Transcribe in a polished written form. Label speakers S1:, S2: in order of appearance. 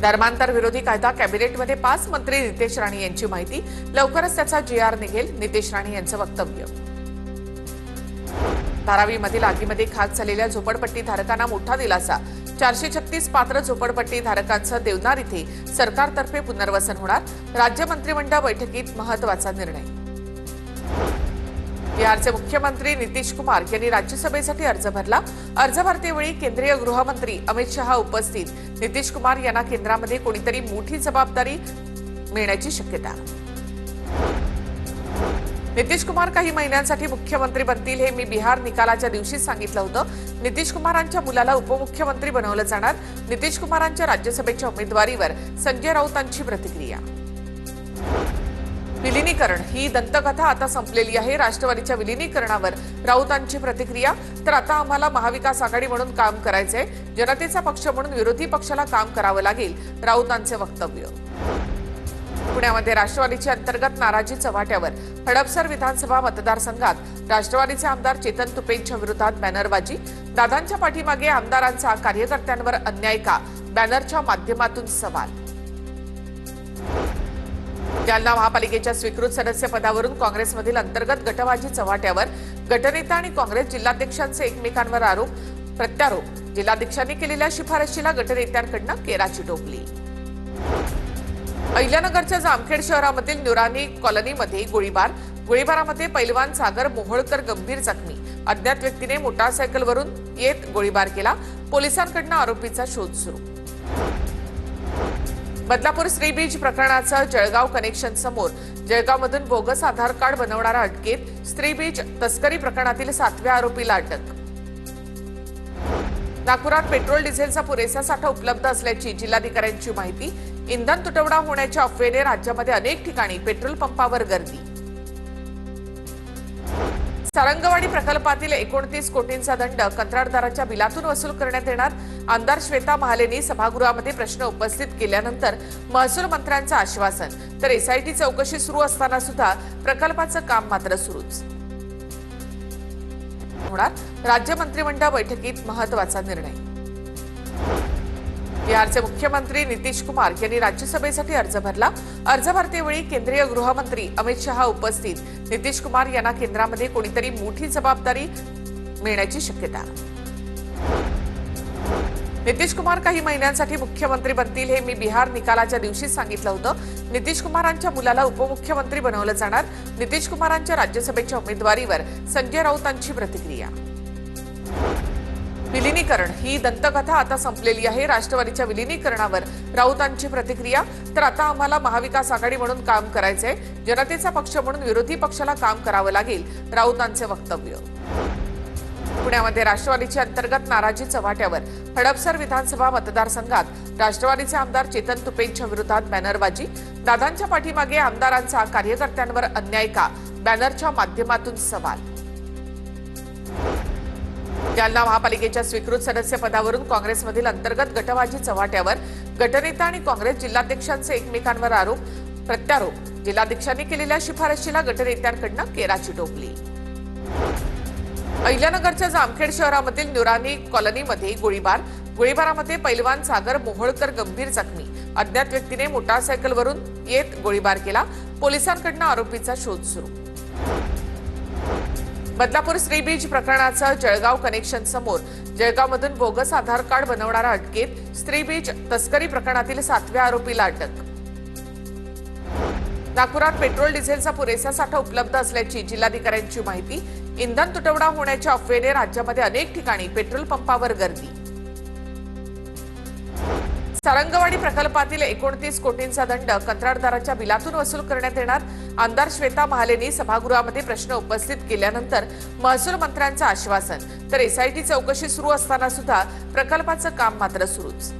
S1: धर्मांतर विरोधी कायदा कॅबिनेटमध्ये पास, मंत्री नितेश राणे यांची माहिती। लवकरच त्याचा GR निघेल, नितेश राणे यांचं वक्तव्य। धारावीमधील आगीमध्ये खाक झालेल्या झोपडपट्टी धारकांना मोठा दिलासा। 436 पात्र झोपडपट्टी धारकांचं देवनार इथे सरकारतर्फे पुनर्वसन होणार। राज्य मंत्रिमंडळ बैठकीत महत्त्वाचा निर्णय। बिहारचे मुख्यमंत्री नितीश कुमार यांनी राज्यसभेसाठी अर्ज भरला। अर्ज भरतेवेळी केंद्रीय गृहमंत्री अमित शहा उपस्थित। नितीश कुमार यांना केंद्रामध्ये कोणीतरी मोठी जबाबदारी मिळण्याची शक्यता। नितीश कुमार काही महिन्यांसाठी मुख्यमंत्री बनतील हे मी बिहार निकालाच्या दिवशी सांगितलं होतं। नितीश कुमारांच्या मुलाला उपमुख्यमंत्री बनवलं जाणार। नितीश कुमारांच्या राज्यसभेच्या उमेदवारीवर संजय राऊतांची प्रतिक्रिया। विलीनीकरण ही दंतकथा आता संपलेली आहे। राष्ट्रवादीच्या विलीनीकरणावर राऊतांची प्रतिक्रिया। तर आता आम्हाला महाविकास आघाडी म्हणून काम करायचंय, जनतेचा पक्ष म्हणून विरोधी पक्षाला काम करावं लागेल, राऊतांचे वक्तव्य। पुण्यामध्ये राष्ट्रवादीची अंतर्गत नाराजी चव्हाट्यावर। हडपसर विधानसभा मतदारसंघात राष्ट्रवादीचे आमदार चेतन तुपेंच्या विरोधात बॅनरबाजी। दादांच्या पाठीमागे आमदारांचा कार्यकर्त्यांवर अन्याय का, बॅनरच्या माध्यमातून सवाल। जालना महापालिकेच्या स्वीकृत सदस्य पदावरून काँग्रेसमधील अंतर्गत गटबाजी चव्हाट्यावर। गटनेता आणि काँग्रेस जिल्हाध्यक्षांचे एकमेकांवर आरोप प्रत्यारोप। जिल्हाध्यक्षांनी केलेल्या शिफारशीला गटनेत्यांकडून केराची टोपली। अहिल्यानगरच्या जामखेड शहरामधील नुरानी कॉलनीमध्ये गोळीबारामध्ये पैलवान सागर मोहोळकर गंभीर जखमी। अज्ञात व्यक्तीने मोटारसायकलवरून येत गोळीबार केला। पोलिसांकडून आरोपीचा शोध सुरू। बदलापूर स्त्री बीज प्रकरणाचं जळगाव कनेक्शन समोर। जळगावमधून बोगस आधार कार्ड बनवणारा अटकेत। स्त्री बीज तस्करी प्रकरणातील 7व्या आरोपीला अटक। नागपुरात पेट्रोल डिझेलचा पुरेसा साठा उपलब्ध असल्याची जिल्हाधिकाऱ्यांची माहिती। इंधन तुटवडा होण्याच्या अफवेने राज्यामध्ये अनेक ठिकाणी पेट्रोल पंपावर गर्दी। सारंगवाडी प्रकल्पातील 29 कोटींचा दंड कंत्राटदाराच्या बिलातून वसूल करण्यात येणार। आमदार श्वेता महालेंनी सभागृहामध्ये प्रश्न उपस्थित केल्यानंतर महसूल मंत्र्यांचं आश्वासन। तर SIT चौकशी सुरू असताना सुद्धा प्रकल्पाचं काम मात्र सुरूच होणार। राज्य मंत्रिमंडळ बैठकीत महत्त्वाचा निर्णय। बिहारचे मुख्यमंत्री नितीश कुमार यांनी राज्यसभेसाठी अर्ज भरला। अर्ज भरतेवेळी केंद्रीय गृहमंत्री अमित शहा उपस्थित। नितीश कुमार यांना केंद्रामध्ये कोणीतरी मोठी जबाबदारी मिळण्याची शक्यता। नितीश कुमार काही महिन्यांसाठी मुख्यमंत्री बनतील हे मी बिहार निकालाच्या दिवशी सांगितलं होतं। नितीश कुमारांच्या मुलाला उपमुख्यमंत्री बनवलं जाणार। नितीश कुमारांच्या राज्यसभेच्या उमेदवारीवर संजय राऊतांची प्रतिक्रिया। विलीनीकरण ही दंतकथा आता संपलेली आहे। राष्ट्रवादीच्या विलीनीकरणावर राऊतांची प्रतिक्रिया। तर आता आम्हाला महाविकास आघाडी म्हणून काम करायचंय, जनतेचा पक्ष म्हणून विरोधी पक्षाला काम करावं लागेल, राऊतांचे वक्तव्य। पुण्यामध्ये राष्ट्रवादीची अंतर्गत नाराजी चव्हाट्यावर। हडपसर विधानसभा मतदारसंघात राष्ट्रवादीचे आमदार चेतन तुपेंच्या विरोधात बॅनरबाजी। दादांच्या पाठीमागे आमदारांचा कार्यकर्त्यांवर अन्याय का, बॅनरच्या माध्यमातून सवाल। जालना महापालिकेच्या स्वीकृत सदस्य पदावरून काँग्रेसमधील अंतर्गत गटबाजी चव्हाट्यावर। गटनेता आणि काँग्रेस जिल्हाध्यक्षांचे एकमेकांवर आरोप प्रत्यारोप। जिल्हाध्यक्षांनी केलेल्या शिफारशीला गटनेत्यांकडून केराची टोपली। अहिल्यानगरच्या जामखेड शहरामधील नुरानी कॉलनीमध्ये गोळीबारामध्ये पैलवान सागर मोहोळकर गंभीर जखमी। अज्ञात व्यक्तीने मोटारसायकलवरून येत गोळीबार केला। पोलिसांकडून आरोपीचा शोध सुरू। बदलापूर स्त्री बीज प्रकरणाचं जळगाव कनेक्शन समोर। जळगावमधून बोगस आधार कार्ड बनवणारा अटकेत। स्त्री बीज तस्करी प्रकरणातील 7व्या आरोपीला अटक। नागपुरात पेट्रोल डिझेलचा पुरेसा साठा उपलब्ध असल्याची जिल्हाधिकाऱ्यांची माहिती। इंधन तुटवडा होण्याच्या अफवेने राज्यामध्ये अनेक ठिकाणी पेट्रोल पंपावर गर्दी। सारंगवाडी प्रकल्पातील 29 कोटींचा दंड कंत्राटदाराच्या बिलातून वसूल करण्यात येणार। आमदार श्वेता महालेंनी सभागृहामध्ये प्रश्न उपस्थित केल्यानंतर महसूल मंत्र्यांचं आश्वासन। तर SIT चौकशी सुरू असताना सुद्धा प्रकल्पाचं काम मात्र सुरूच।